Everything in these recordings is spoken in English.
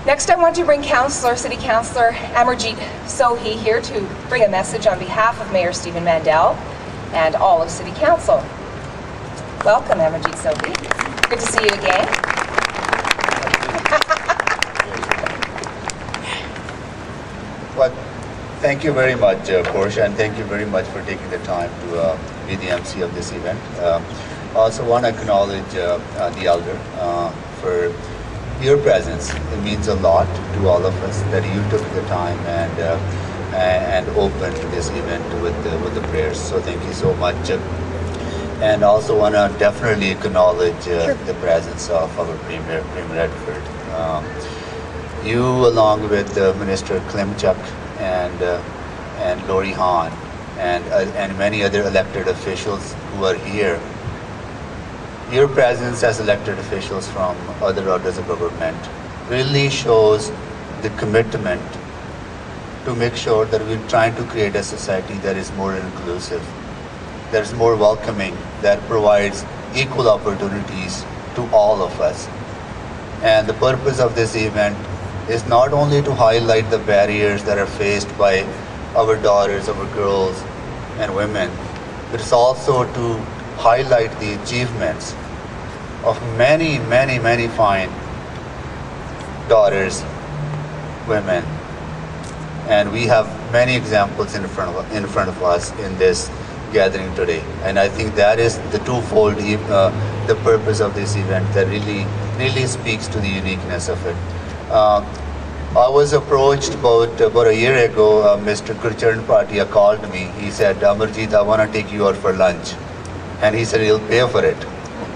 Next, I want to bring City Councillor Amarjeet Sohi here to bring a message on behalf of Mayor Stephen Mandel and all of City Council. Welcome, Amarjeet Sohi. Good to see you again. Well, thank you very much, Portia, and thank you very much for taking the time to be the MC of this event. I also want to acknowledge the Elder for your presence. It means a lot to all of us that you took the time and opened this event with the prayers. So thank you so much. And also want to definitely acknowledge the presence of our Premier Edford. You, along with Minister Klimchuk and Lori Hahn and many other elected officials who are here, your presence as elected officials from other orders of government really shows the commitment to make sure that we're trying to create a society that is more inclusive, that is more welcoming, that provides equal opportunities to all of us. And the purpose of this event is not only to highlight the barriers that are faced by our daughters, our girls and women, but it's also to highlight the achievements of many fine daughters, women, and we have many examples in front of us in this gathering today. And I think that is the twofold the purpose of this event that really speaks to the uniqueness of it. I was approached about a year ago. Mr. Churchill Square called me. He said, "Amarjeet, I want to take you out for lunch," and he said he'll pay for it.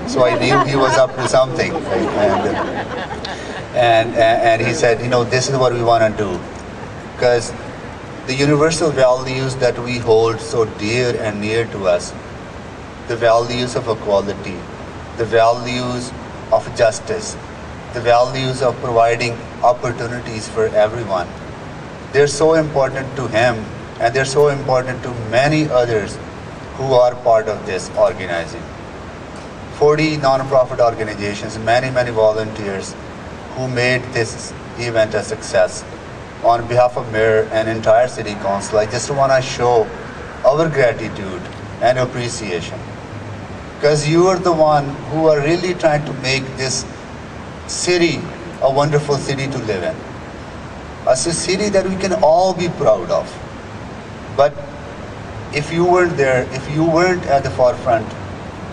So I knew he was up to something, right? And he said, this is what we want to do, because the universal values that we hold so dear and near to us, the values of equality, the values of justice, the values of providing opportunities for everyone, they're so important to him, and they're so important to many others who are part of this organizing. 40 non-profit organizations, many volunteers who made this event a success. On behalf of Mayor and entire City Council, I just want to show our gratitude and appreciation, because you are the one who are really trying to make this city a wonderful city to live in, a city that we can all be proud of. But if you weren't there, if you weren't at the forefront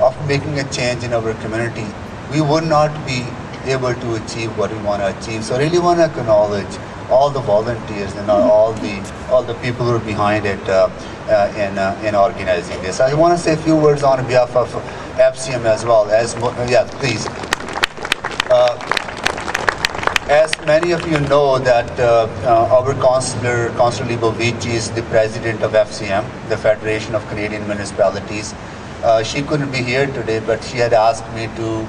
of making a change in our community, we would not be able to achieve what we want to achieve. So I really want to acknowledge all the volunteers and all the people who are behind it in organizing this. I want to say a few words on behalf of FCM as well. Please. As many of you know that our Councillor Libovici is the president of FCM, the Federation of Canadian Municipalities. She couldn't be here today, but she had asked me to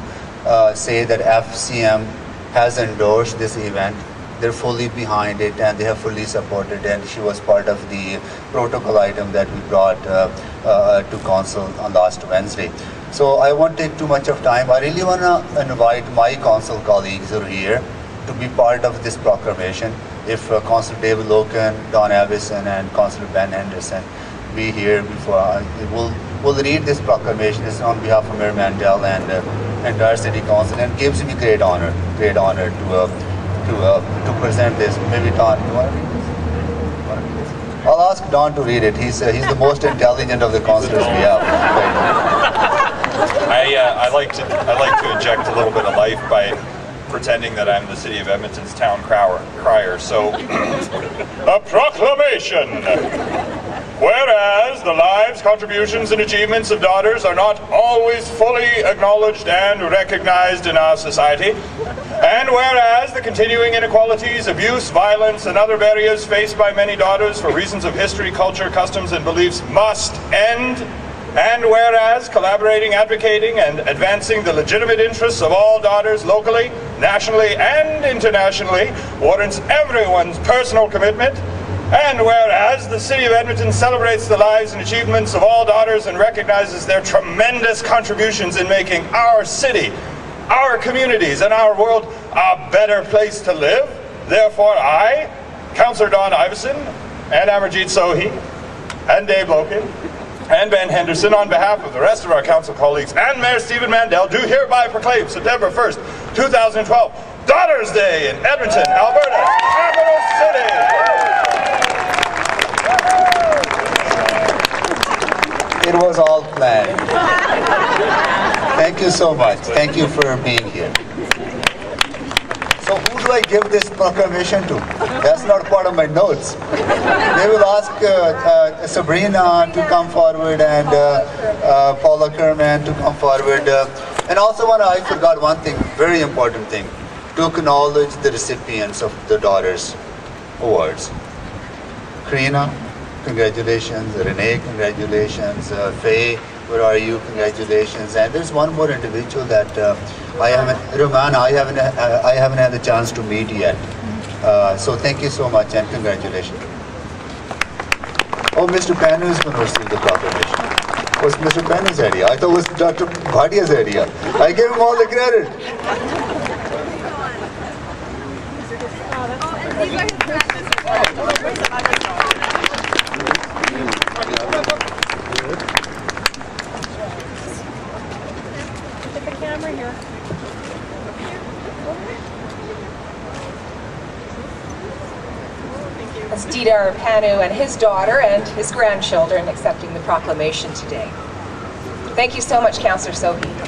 say that FCM has endorsed this event. They're fully behind it and they have fully supported, and she was part of the protocol item that we brought to Council on last Wednesday. So I won't take too much of time. I really want to invite my Council colleagues who are here to be part of this proclamation. If Councillor David Loken, Don Avison and Councillor Ben Henderson be here before, we'll read this proclamation. It's on behalf of Mayor Mandel and entire City Council, and gives me great honor to present this. Maybe Don, you want to read this? I'll ask Don to read it. He's the most intelligent of the councillors we have. I like to inject a little bit of life by pretending that I'm the City of Edmonton's town crier. So, a proclamation. Whereas the lives, contributions and achievements of daughters are not always fully acknowledged and recognized in our society, and whereas the continuing inequalities, abuse, violence and other barriers faced by many daughters for reasons of history, culture, customs and beliefs must end, and whereas collaborating, advocating and advancing the legitimate interests of all daughters locally, nationally and internationally warrants everyone's personal commitment, and whereas the City of Edmonton celebrates the lives and achievements of all daughters and recognizes their tremendous contributions in making our city, our communities and our world a better place to live, Therefore, I, Councillor Don Iveson, and Amarjeet Sohi, and Dave Loken, and Ben Henderson, on behalf of the rest of our council colleagues and Mayor Stephen Mandel, do hereby proclaim September 1st, 2012, Daughters' Day in Edmonton, Alberta, capital city! It was all planned. Thank you so much. Thank you for being here. So who do I give this proclamation to? That's not part of my notes. They will ask Sabrina to come forward and Paula Kerman to come forward. And also I forgot one thing, very important thing, to acknowledge the recipients of the Daughters Awards. Karina, congratulations. Renee, congratulations. Faye, where are you? Congratulations. And there's one more individual that Roman, I haven't had the chance to meet yet. So thank you so much and congratulations. Oh, Mr. Panu is going to receive the proclamation. It was Mr. Panu's idea. I thought it was Dr. Bhatia's idea. I gave him all the credit. That's Didar Panu and his daughter and his grandchildren accepting the proclamation today. Thank you so much, Councillor Sohi.